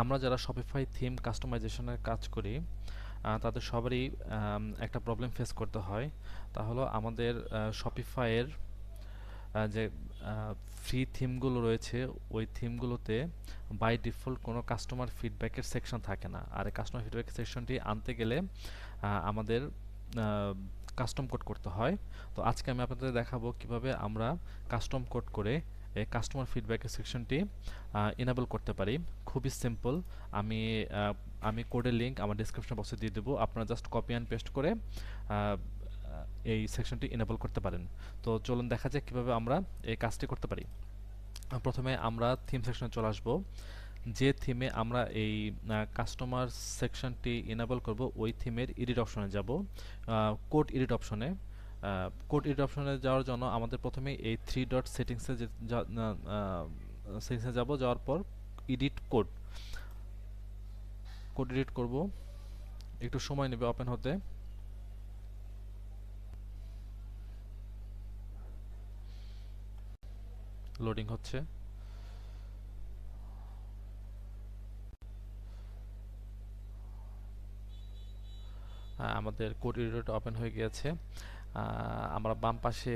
আমরা যারা Shopify theme কাস্টমাইজেশনের কাজ করি তাদের সবারই একটা প্রবলেম ফেস করতে হয়। তা হলো আমাদের শপিফাইয়ের যে ফ্রি থিমগুলো রয়েছে ওই থিমগুলোতে বাই ডিফল্ট কোনো কাস্টমার ফিডব্যাকের সেকশন থাকে না। আর এই কাস্টমার ফিডব্যাক সেকশনটি আনতে গেলে আমাদের কাস্টম কোড করতে হয়। তো আজকে আমি আপনাদের দেখাবো কিভাবে আমরা কাস্টম কোড করে এই কাস্টমার ফিডব্যাকের সেকশনটি ইনেবল করতে পারি। খুবই সিম্পল। আমি আমি কোডের লিঙ্ক আমার ডিসক্রিপশন বক্সে দিয়ে দেবো, আপনারা জাস্ট কপি অ্যান্ড পেস্ট করে আহ, এই সেকশনটি ইনেবল করতে পারেন। তো চলুন দেখা যাক কিভাবে আমরা এই কাজটি করতে পারি। প্রথমে আমরা থিম সেকশনে চলে আসব। যে থিমে আমরা এই কাস্টমার সেকশনটি ইনেবল করব ওই থিমের এডিট অপশনে যাব। কোড এডিট অপশনে যাওয়ার জন্য আমাদের প্রথমে এই থ্রি ডট সেটিংসে সেটিংসে যাব। যাওয়ার পর এডিট কোড কোড এডিট করব। একটু সময় নেবে ওপেন হতে। লোডিং হচ্ছে। আমাদের কোড এডিটর ওপেন হয়ে গিয়েছে। আমরা বাম পাশে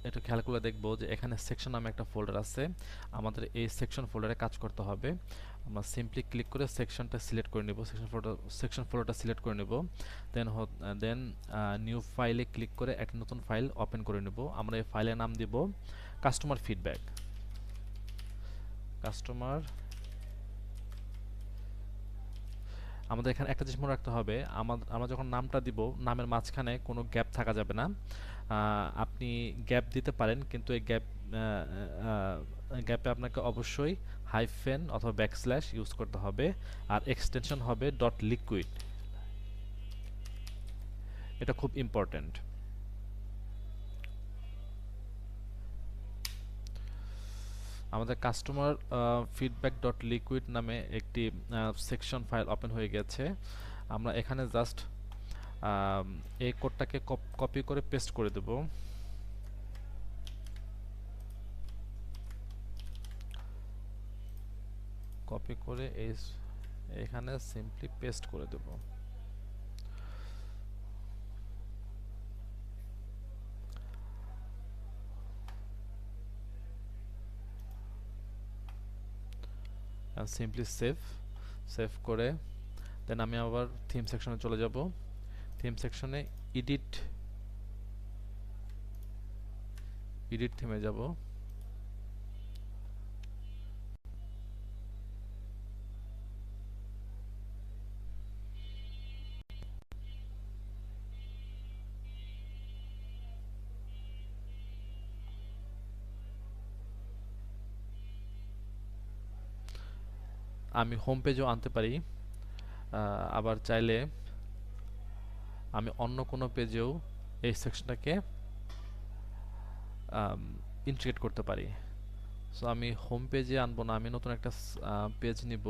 একটু খেয়াল করে দেখব যে এখানে সেকশন নামে একটা ফোল্ডার আছে। আমাদের এই সেকশন ফোল্ডারে কাজ করতে হবে। আমরা সিম্পলি ক্লিক করে সেকশনটা সিলেক্ট করে নেব, সেকশন ফোল্ডারটা সিলেক্ট করে নেব। দেন নিউ ফাইলে ক্লিক করে একটা নতুন ফাইল ওপেন করে নেব। আমরা এই ফাইলের নাম দিব কাস্টমার ফিডব্যাক। কাস্টমার আমাদের এখানে একটা জিনিস মনে রাখতে হবে, আমরা যখন নামটা দিব নামের মাঝখানে কোনো গ্যাপ থাকা যাবে না। আপনি গ্যাপ দিতে পারেন, কিন্তু এই গ্যাপে আপনাকে অবশ্যই হাইফেন অথবা ব্যাকস্ল্যাশ ইউজ করতে হবে। আর এক্সটেনশন হবে ডট লিকুইড। এটা খুব ইম্পর্ট্যান্ট। আমাদের কাস্টমার ফিডব্যাক ডট লিকুইড নামে একটি সেকশন ফাইল ওপেন হয়ে গেছে। আমরা এখানে জাস্ট এই কোডটাকে কপি করে পেস্ট করে দেব। কপি করে এখানে সিম্পলি পেস্ট করে দেব। সিম্পলি সেভ করে দেন আমি আবার থিম সেকশনে চলে যাব। থিম সেকশনে এডিট থিমে যাব। আমি হোম পেজও আনতে পারি। আবার চাইলে আমি অন্য কোনো পেজেও এই সেকশনটাকে ইন্টিগ্রেট করতে পারি। সো আমি হোম পেজে আনবো না, আমি নতুন একটা পেজ নিব।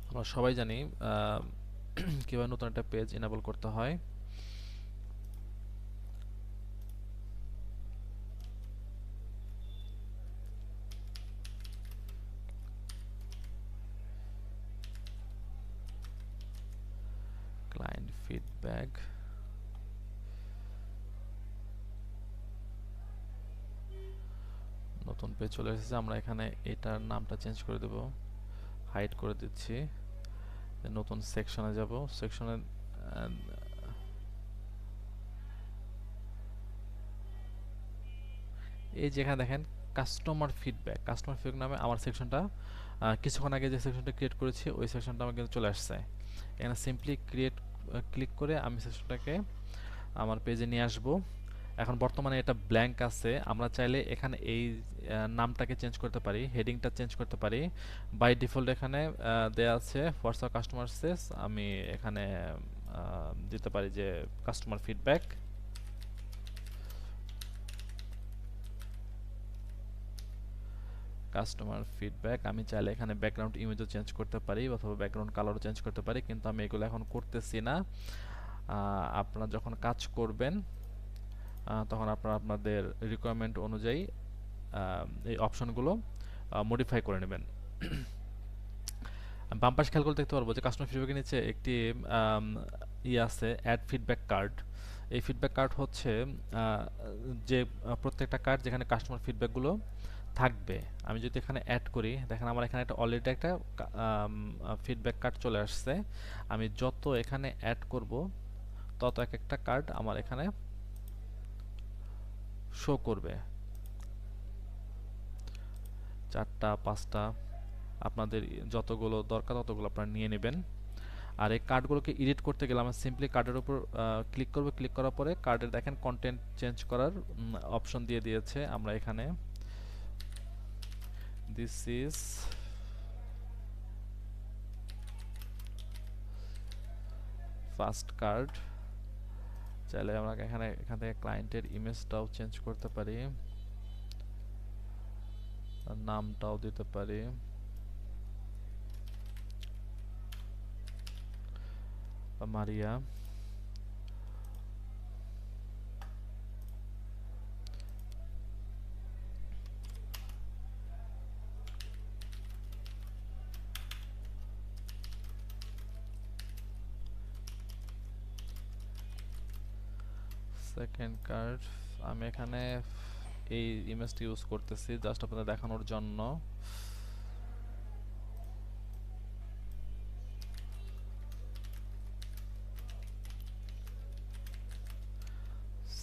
আমরা সবাই জানি কিভাবে নতুন একটা পেজ এনেবল করতে হয়। ক্লায়েন্ট ফিডব্যাক, নতুন পেজ চলে এসেছে। আমরা এখানে এটার নামটা চেঞ্জ করে দেব, হাইড করে দিচ্ছি। নতুন সেকশনে যাব। সেকশনে এই যেখানে দেখেন কাস্টমার ফিডব্যাক নামে আমার সেকশনটা, কিছুক্ষণ আগে যে সেকশনটা ক্রিয়েট করেছি ওই সেকশনটা আমার কিন্তু চলে আসছে। এখানে সিম্পলি ক্লিক করে আমি সেকশনটাকে আমার পেজে নিয়ে আসব। এখন বর্তমানে এটা ব্ল্যাঙ্ক আছে, আমরা চাইলে এখানে এই নামটাকে চেঞ্জ করতে পারি, হেডিংটা চেঞ্জ করতে পারি। বাই ডিফল্ট এখানে দেয়া আছে হোয়াটসঅ্যাপ কাস্টমার সেস, আমি এখানে দিতে পারি যে কাস্টমার ফিডব্যাক। আমি চাইলে এখানে ব্যাকগ্রাউন্ড ইমেজও চেঞ্জ করতে পারি অথবা ব্যাকগ্রাউন্ড কালারও চেঞ্জ করতে পারি, কিন্তু আমি এগুলো এখন করতেছি না। আপনারা যখন কাজ করবেন তখন আপনারা আপনাদের রিকোয়ারমেন্ট অনুযায়ী এই অপশনগুলো মডিফাই করে নেবেন। বাম পাশে খেয়াল করে দেখতে পারবো যে কাস্টমার ফিডব্যাকের নিচে একটি আম, আছে অ্যাড ফিডব্যাক কার্ড। এই ফিডব্যাক কার্ড হচ্ছে যে প্রত্যেকটা কার্ড যেখানে কাস্টমার ফিডব্যাকগুলো থাকবে। আমি যদি এখানে অ্যাড করি, দেখেন আমার এখানে একটা অলরেডি একটা ফিডব্যাক কার্ড চলে আসছে। আমি যত এখানে অ্যাড করব তত এক একটা কার্ড আমার এখানে শো করবে, 4টা 5টা, আপনাদের যতগুলো দরকার ততগুলো আপনারা নিয়ে নেবেন। আর এই কার্ডগুলোকে এডিট করতে গেলে আমরা সিম্পলি কার্ডের উপর ক্লিক করব। ক্লিক করার পরে কার্ডের দেখেন কন্টেন্ট চেঞ্জ করার অপশন দিয়ে দিয়েছে। আমরা এখানে দিস ইজ ফার্স্ট কার্ড, চাইলে আমরা এখান থেকে ক্লায়েন্টের ইমেজটাও চেঞ্জ করতে পারি, নামটাও দিতে পারি। মারিয়া। সেকেন্ড কার্ড, আমি এখানে এই ইমেজটি ইউজ করতেছি জাস্ট আপনাদের দেখানোর জন্য।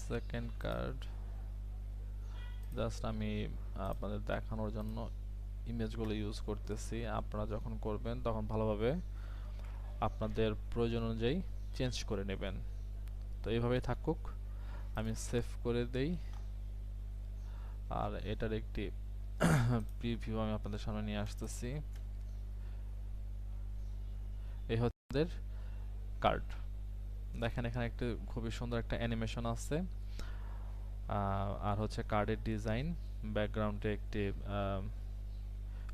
সেকেন্ড কার্ড জাস্ট আমি আপনাদের দেখানোর জন্য ইমেজগুলো ইউজ করতেছি। আপনারা যখন করবেন তখন ভালোভাবে আপনাদের প্রয়োজন অনুযায়ী চেঞ্জ করে নেবেন। তো এইভাবেই থাকুক, আমি সেভ করে দেই। আর এটার একটি প্রিভিউ আমি আপনাদের সামনে নিয়ে আসতেছি। এই হচ্ছে আমাদের কার্ড। দেখেন এখানে একটা খুবই সুন্দর একটা অ্যানিমেশন আছে, আর হচ্ছে কার্ডের ডিজাইন, ব্যাকগ্রাউন্ডে একটি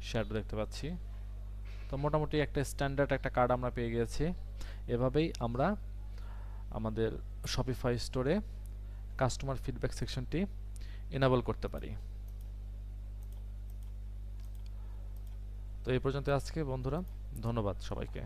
শ্যাডো দেখতে পাচ্ছি। তো মোটামুটি একটা স্ট্যান্ডার্ড একটা কার্ড আমরা পেয়ে গেছি। এভাবেই আমরা আমাদের শপিফাই স্টোরে কাস্টমার ফিডব্যাক সেকশনটি এনাবল করতে পারি। তো এই পর্যন্ত আজকে বন্ধুরা, ধন্যবাদ সবাইকে।